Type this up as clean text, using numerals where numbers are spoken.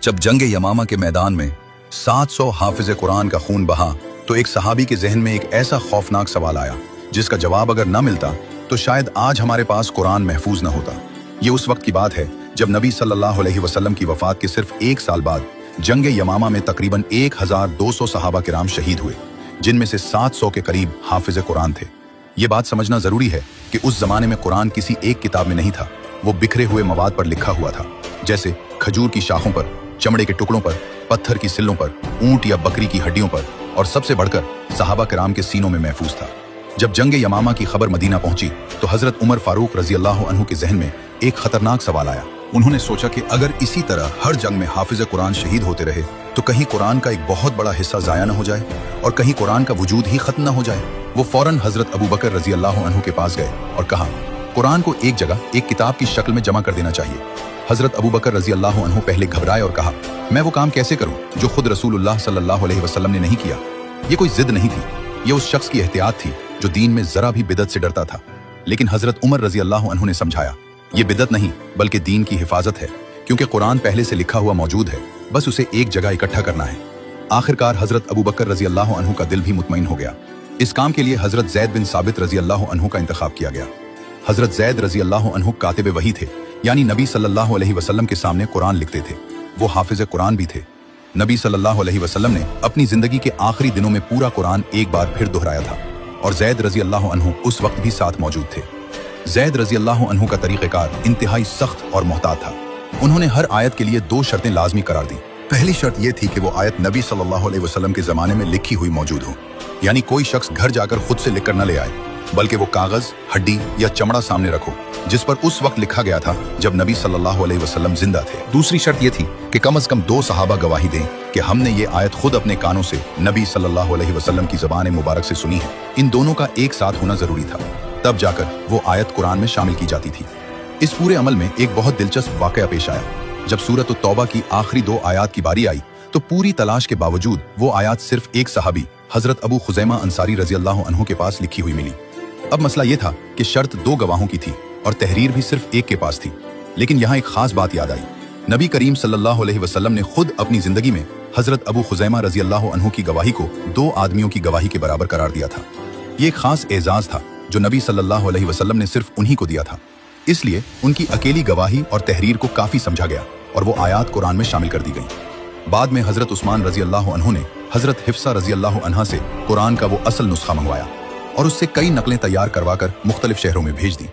जब जंग यमामा के मैदान में 700 हाफिज कुरान का खून बहा तो एक सहाबी के जहन में एक ऐसा खौफनाक सवाल आया जिसका जवाब अगर न मिलता तो शायद आज हमारे पास कुरान महफूज न होता। ये उस वक्त की बात है जब नबी सल्लल्लाहु अलैहि वसल्लम की वफात के सिर्फ एक साल बाद जंग यमामा में तकरीबन 1200 सहाबा किराम शहीद हुए, जिनमें से 700 के करीब हाफिज कुरान थे। ये बात समझना जरूरी है कि उस जमाने में कुरान किसी एक किताब में नहीं था, वो बिखरे हुए मवाद पर लिखा हुआ था, जैसे खजूर की शाखों पर, चमड़े के टुकड़ों पर, पत्थर की सिल्लों पर, ऊंट या बकरी की हड्डियों पर, और सबसे बढ़कर सहाबा किराम के सीनों में महफूज था। जब जंग यमामा की खबर मदीना पहुंची तो हजरत उमर फारूक रजी अल्लाह अन्हु के जहन में एक खतरनाक सवाल आया। उन्होंने सोचा कि अगर इसी तरह हर जंग में हाफिज कुरान शहीद होते रहे तो कहीं कुरान का एक बहुत बड़ा हिस्सा जाया न हो जाए और कहीं कुरान का वजूद ही खत्म न हो जाए। वो फौरन हजरत अबू बकर रजी अल्लाह अन्हु के पास गए और कहा, कुरान को एक जगह एक किताब की शक्ल में जमा कर देना चाहिए। हजरत अबू बकर रजी अल्लाह अन्हु पहले घबराए और कहा, मैं वो काम कैसे करूं जो खुद रसूलुल्लाह सल्लल्लाहु अलैहि वसल्लम ने नहीं किया। ये कोई जिद नहीं थी, ये उस शख्स की एहतियात थी जो दीन में जरा भी बिदत से डरता था। लेकिन हजरत उमर रजी अल्लाह अन्हु ने समझाया, ये बिदत नहीं बल्कि दीन की हिफाजत है, क्योंकि कुरान पहले से लिखा हुआ मौजूद है, बस उसे एक जगह इकट्ठा करना है। आखिरकार हजरत अबू बकर रजी अल्लाह अन्हु का दिल भी मुतमईन हो गया। इस काम के लिए हजरत जैद बिन साबित रजी अल्लाह अन्हु का इंतखाब किया गया। हजरत जैद रजी अल्लाह अन्हु कातिब वही थे, यानी नबी सल्लल्लाहु अलैहि वसल्लम के सामने कुरान लिखते थे। वो हाफिज कुरान भी थे। नबी सल्लल्लाहु अलैहि वसल्लम ने अपनी जिंदगी के आखिरी दिनों में पूरा कुरान एक बार फिर दोहराया था और जैद रजी अल्लाह अन्हु उस वक्त भी साथ मौजूद थे। जैद रजी अल्लाह अन्हु का तरीक़ेकार इंतहाई सख्त और मोहतात था। उन्होंने हर आयत के लिए 2 शर्तें लाजमी करार दी। पहली शर्त यह थी कि वो आयत नबी सल्लल्लाहु अलैहि वसल्लम के जमाने में लिखी हुई मौजूद हो, यानी कोई शख्स घर जाकर खुद से लिखकर न ले आए, बल्कि वो कागज, हड्डी या चमड़ा सामने रखो जिस पर उस वक्त लिखा गया था जब नबी सल्लल्लाहु अलैहि वसल्लम जिंदा थे। दूसरी शर्त यह थी कि कम से कम 2 सहाबा गवाही दें कि हमने ये आयत खुद अपने कानों से नबी सल्लल्लाहु अलैहि वसल्लम की ज़बान मुबारक से सुनी है। इन दोनों का एक साथ होना जरूरी था, तब जाकर वो आयत कुरान में शामिल की जाती थी। इस पूरे अमल में एक बहुत दिलचस्प वाकया पेश आया। जब सूरत तौबा की आखिरी 2 आयात की बारी आई तो पूरी तलाश के बावजूद वो आयात सिर्फ एक सहाबी हजरत अबू खुजैमा अंसारी रजी अल्लाह अन्हु के पास लिखी हुई मिली। अब मसला ये था कि शर्त 2 गवाहों की थी और तहरीर भी सिर्फ एक के पास थी। लेकिन यहाँ एक खास बात याद आई। नबी करीम सल्लल्लाहु अलैहि वसल्लम ने खुद अपनी जिंदगी में हजरत अबू खुजैमा रजी अल्लाह अन्हु की गवाही को 2 आदमियों की गवाही के बराबर करार दिया था। ये एक खास एजाज था जो नबी सल्लल्लाहु अलैहि वसल्लम ने सिर्फ उन्हीं को दिया था। इसलिए उनकी अकेली गवाही और तहरीर को काफी समझा गया और वो आयात कुरान में शामिल कर दी गई। बाद में हजरत उस्मान रजी अल्लाह अन्हु ने हजरत हिफ्सा रजी अल्लाह अन्हा से कुरान का वो असल नुस्खा मंगवाया और उससे कई नकलें तैयार करवाकर मुख्तलिफ शहरों में भेज दी।